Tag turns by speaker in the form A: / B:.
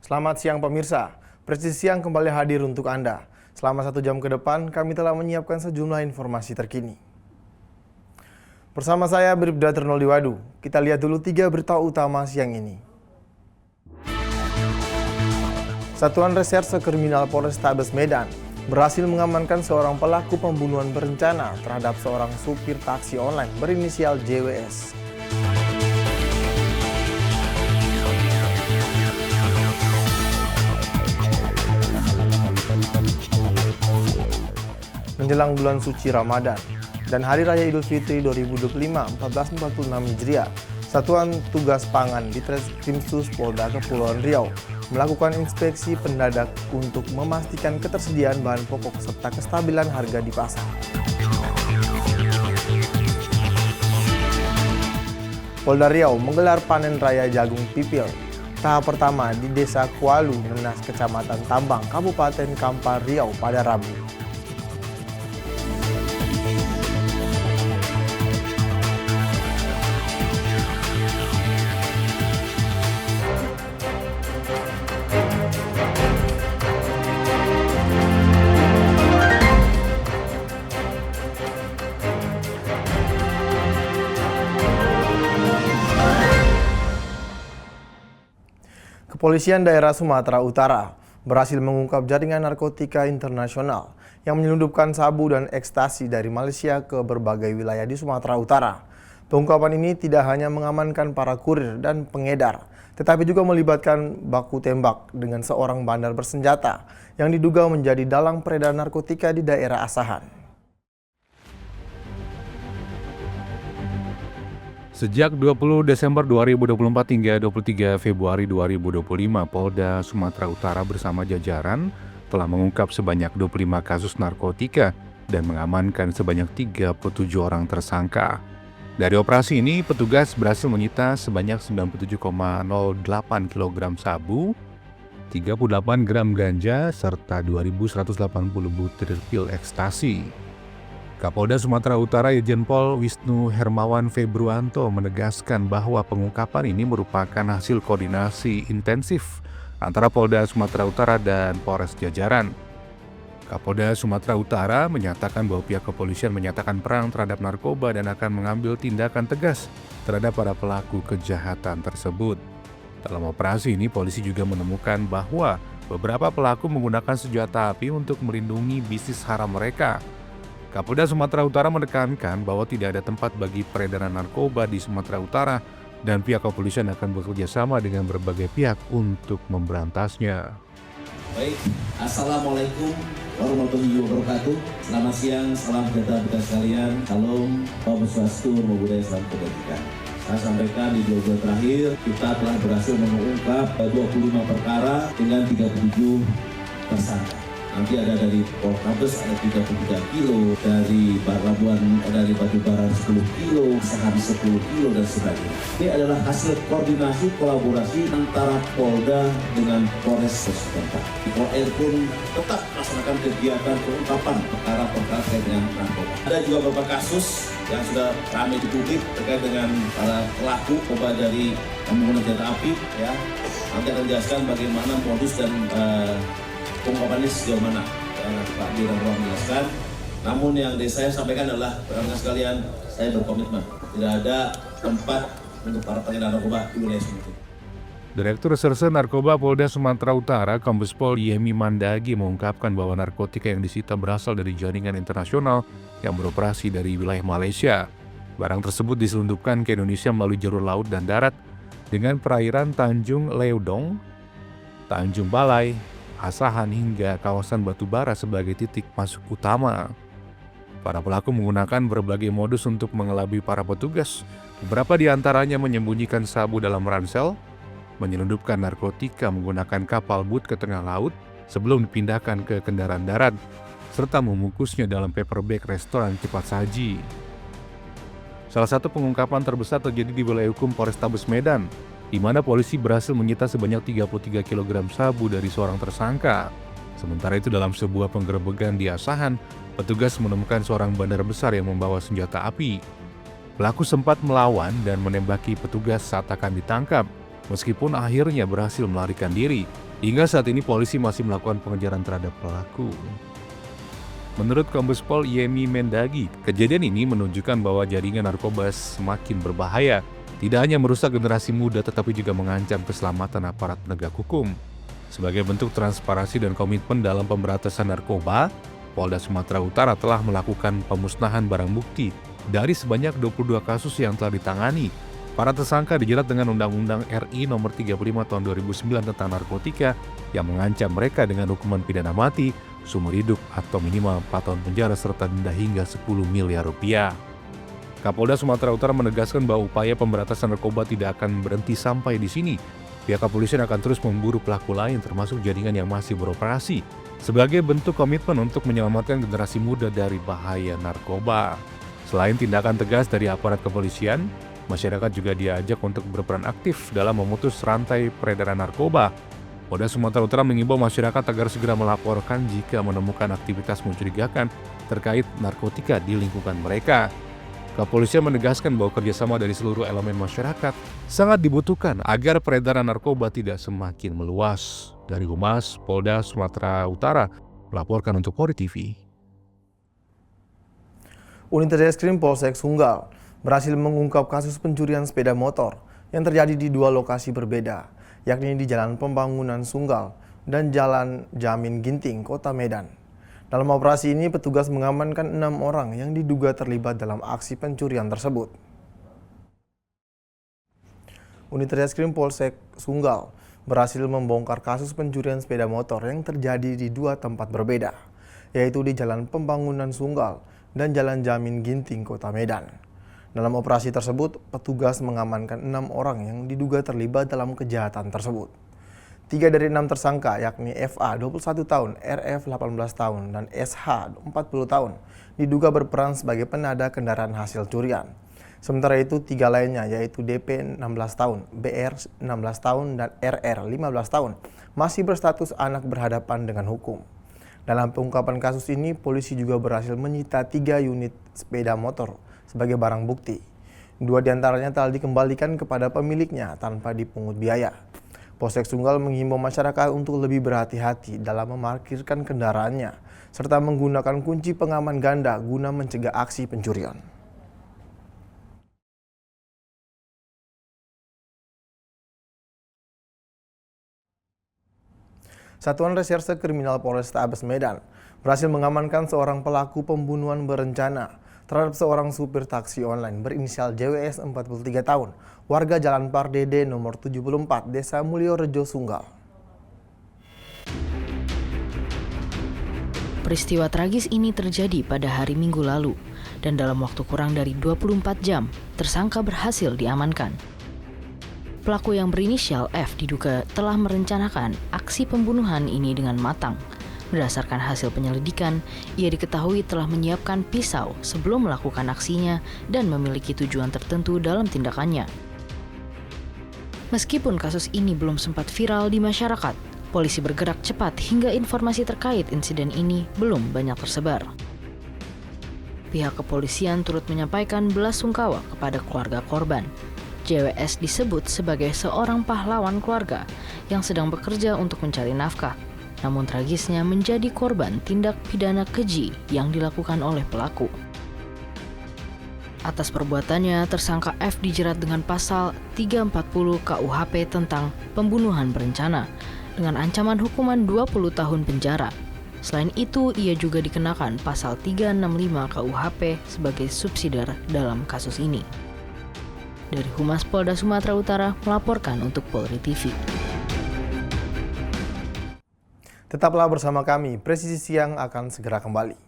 A: Selamat siang pemirsa, Presisi Siang kembali hadir untuk Anda. Selama 1 jam ke depan, kami telah menyiapkan sejumlah informasi terkini. Bersama saya, Bribda Ternoldiwadu, kita lihat dulu 3 berita utama siang ini. Satuan Reserse Kriminal Polrestabes Medan berhasil mengamankan seorang pelaku pembunuhan berencana terhadap seorang supir taksi online berinisial JWS. Menjelang bulan suci Ramadan dan Hari Raya Idul Fitri 2025 1446 Hijriah, Satuan Tugas Pangan di Treskrimsus Polda Kepulauan Riau melakukan inspeksi pendadak untuk memastikan ketersediaan bahan pokok serta kestabilan harga di pasar. Polda Riau menggelar panen raya jagung pipil tahap pertama di Desa Kualu, Nenas, Kecamatan Tambang, Kabupaten Kampar Riau pada Rabu. Kepolisian daerah Sumatera Utara berhasil mengungkap jaringan narkotika internasional yang menyelundupkan sabu dan ekstasi dari Malaysia ke berbagai wilayah di Sumatera Utara. Pengungkapan ini tidak hanya mengamankan para kurir dan pengedar, tetapi juga melibatkan baku tembak dengan seorang bandar bersenjata yang diduga menjadi dalang peredaran narkotika di daerah Asahan.
B: Sejak 20 Desember 2024 hingga 23 Februari 2025, Polda Sumatera Utara bersama jajaran telah mengungkap sebanyak 25 kasus narkotika dan mengamankan sebanyak 37 orang tersangka. Dari operasi ini, petugas berhasil menyita sebanyak 97,08 kg sabu, 38 gram ganja, serta 2.180 butir pil ekstasi. Kapolda Sumatera Utara Irjen Pol Wisnu Hermawan Februanto menegaskan bahwa pengungkapan ini merupakan hasil koordinasi intensif antara Polda Sumatera Utara dan Polres jajaran. Kapolda Sumatera Utara menyatakan bahwa pihak kepolisian menyatakan perang terhadap narkoba dan akan mengambil tindakan tegas terhadap para pelaku kejahatan tersebut. Dalam operasi ini, polisi juga menemukan bahwa beberapa pelaku menggunakan senjata api untuk melindungi bisnis haram mereka. Kapolda Sumatera Utara menekankan bahwa tidak ada tempat bagi peredaran narkoba di Sumatera Utara dan pihak kepolisian akan bekerja sama dengan berbagai pihak untuk memberantasnya.
C: Baik, Assalamualaikum warahmatullahi wabarakatuh. Selamat siang, salam sejahtera bagi sekalian. Salam, Om Swastiastu, Namo Buddhaya, salam kebajikan. Saya sampaikan di 2 bulan terakhir kita telah berhasil mengungkap 25 perkara dengan 37 tersangka. Nanti ada dari Poltabes ada 33 kilo, dari Pelabuhan dari batubara 10 kilo, saham 10 kilo dan sebagainya. Ini adalah hasil koordinasi kolaborasi antara Polda dengan Polres setempat. Polri pun tetap melaksanakan kegiatan pengungkapan perkara-perkara terkait dengan narkoba. Ada juga beberapa kasus yang sudah ramai di publik terkait dengan para pelaku narkoba dari menggunakan senjata api. Ya, nanti akan dijelaskan bagaimana modus dan pengungkapannya sejauh mana, ya, Pak Dirang ruang menjelaskan. Namun yang saya sampaikan adalah rekan sekalian, saya berkomitmen tidak ada tempat untuk para pengedar narkoba di wilayah Sumatera.
B: Direktur Reserse Narkoba Polda Sumatera Utara, Kombes Pol Yemi Mandagi mengungkapkan bahwa narkotika yang disita berasal dari jaringan internasional yang beroperasi dari wilayah Malaysia. Barang tersebut diselundupkan ke Indonesia melalui jalur laut dan darat dengan perairan Tanjung Leudong, Tanjung Balai, Asahan hingga kawasan Batubara sebagai titik masuk utama. Para pelaku menggunakan berbagai modus untuk mengelabui para petugas. Beberapa di antaranya menyembunyikan sabu dalam ransel, menyelundupkan narkotika menggunakan kapal boot ke tengah laut sebelum dipindahkan ke kendaraan darat, serta membungkusnya dalam paper bag restoran cepat saji. Salah satu pengungkapan terbesar terjadi di wilayah hukum Polrestabes Medan. di mana polisi berhasil menyita sebanyak 33 kg sabu dari seorang tersangka. Sementara itu dalam sebuah penggerebekan di Asahan, petugas menemukan seorang bandar besar yang membawa senjata api. Pelaku sempat melawan dan menembaki petugas saat akan ditangkap, meskipun akhirnya berhasil melarikan diri. Hingga saat ini polisi masih melakukan pengejaran terhadap pelaku. Menurut Kombes Pol Yemi Mendagi, kejadian ini menunjukkan bahwa jaringan narkoba semakin berbahaya. Tidak hanya merusak generasi muda tetapi juga mengancam keselamatan aparat penegak hukum. Sebagai bentuk transparansi dan komitmen dalam pemberantasan narkoba, Polda Sumatera Utara telah melakukan pemusnahan barang bukti dari sebanyak 22 kasus yang telah ditangani. Para tersangka dijerat dengan Undang-Undang RI Nomor 35 Tahun 2009 tentang narkotika yang mengancam mereka dengan hukuman pidana mati, seumur hidup atau minimal 4 tahun penjara serta denda hingga 10 miliar rupiah. Kapolda Sumatera Utara menegaskan bahwa upaya pemberantasan narkoba tidak akan berhenti sampai di sini. Pihak kepolisian akan terus memburu pelaku lain termasuk jaringan yang masih beroperasi sebagai bentuk komitmen untuk menyelamatkan generasi muda dari bahaya narkoba. Selain tindakan tegas dari aparat kepolisian, masyarakat juga diajak untuk berperan aktif dalam memutus rantai peredaran narkoba. Polda Sumatera Utara mengimbau masyarakat agar segera melaporkan jika menemukan aktivitas mencurigakan terkait narkotika di lingkungan mereka. Kepolisian menegaskan bahwa kerjasama dari seluruh elemen masyarakat sangat dibutuhkan agar peredaran narkoba tidak semakin meluas. Dari Humas Polda Sumatera Utara melaporkan untuk Polri TV.
A: Unit Reskrim Polsek Sunggal berhasil mengungkap kasus pencurian sepeda motor yang terjadi di dua lokasi berbeda, yakni di Jalan Pembangunan Sunggal dan Jalan Jamin Ginting, Kota Medan. Dalam operasi ini, petugas mengamankan 6 orang yang diduga terlibat dalam aksi pencurian tersebut. Unit Reskrim Polsek Sunggal berhasil membongkar kasus pencurian sepeda motor yang terjadi di dua tempat berbeda, yaitu di Jalan Pembangunan Sunggal dan Jalan Jamin Ginting, Kota Medan. Dalam operasi tersebut, petugas mengamankan 6 orang yang diduga terlibat dalam kejahatan tersebut. 3 dari 6 tersangka yakni FA 21 tahun, RF 18 tahun, dan SH 40 tahun diduga berperan sebagai penada kendaraan hasil curian. Sementara itu 3 lainnya yaitu DP 16 tahun, BR 16 tahun, dan RR 15 tahun masih berstatus anak berhadapan dengan hukum. Dalam pengungkapan kasus ini, polisi juga berhasil menyita 3 unit sepeda motor sebagai barang bukti. 2 diantaranya telah dikembalikan kepada pemiliknya tanpa dipungut biaya. Polsek Sunggal menghimbau masyarakat untuk lebih berhati-hati dalam memarkirkan kendaraannya, serta menggunakan kunci pengaman ganda guna mencegah aksi pencurian. Satuan Reserse Kriminal Polrestabes Medan berhasil mengamankan seorang pelaku pembunuhan berencana terhadap seorang supir taksi online berinisial JWS 43 tahun, warga Jalan Pardede nomor 74, Desa Mulyorejo, Sunggal.
D: Peristiwa tragis ini terjadi pada hari Minggu lalu, dan dalam waktu kurang dari 24 jam, tersangka berhasil diamankan. Pelaku yang berinisial F diduga telah merencanakan aksi pembunuhan ini dengan matang. Berdasarkan hasil penyelidikan, ia diketahui telah menyiapkan pisau sebelum melakukan aksinya dan memiliki tujuan tertentu dalam tindakannya. Meskipun kasus ini belum sempat viral di masyarakat, polisi bergerak cepat hingga informasi terkait insiden ini belum banyak tersebar. Pihak kepolisian turut menyampaikan belasungkawa kepada keluarga korban. JWS disebut sebagai seorang pahlawan keluarga yang sedang bekerja untuk mencari nafkah. Namun tragisnya menjadi korban tindak pidana keji yang dilakukan oleh pelaku. Atas perbuatannya, tersangka F dijerat dengan pasal 340 KUHP tentang pembunuhan berencana dengan ancaman hukuman 20 tahun penjara. Selain itu, ia juga dikenakan pasal 365 KUHP sebagai subsidiar dalam kasus ini. Dari Humas Polda Sumatera Utara melaporkan untuk Polri TV.
A: Tetaplah bersama kami, Presisi Siang akan segera kembali.